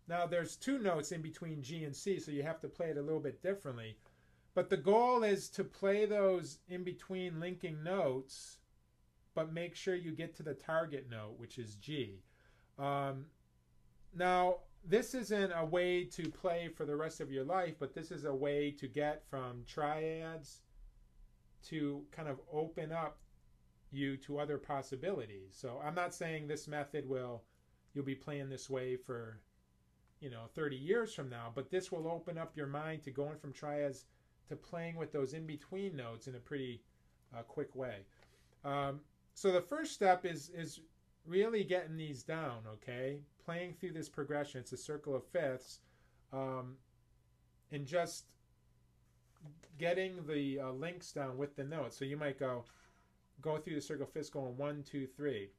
Now there's two notes in between G and C, so you have to play it a little bit differently. But the goal is to play those in between linking notes, but make sure you get to the target note, which is G. Now, this isn't a way to play for the rest of your life, but this is a way to get from triads to kind of open up you to other possibilities. So I'm not saying this method you'll be playing this way for 30 years from now, but this will open up your mind to going from triads to playing with those in-between notes in a pretty quick way. So the first step is really getting these down, okay? Playing through this progression. It's a circle of fifths, and just getting the links down with the notes. So you might go through the circle of fifths going 1, 2, 3.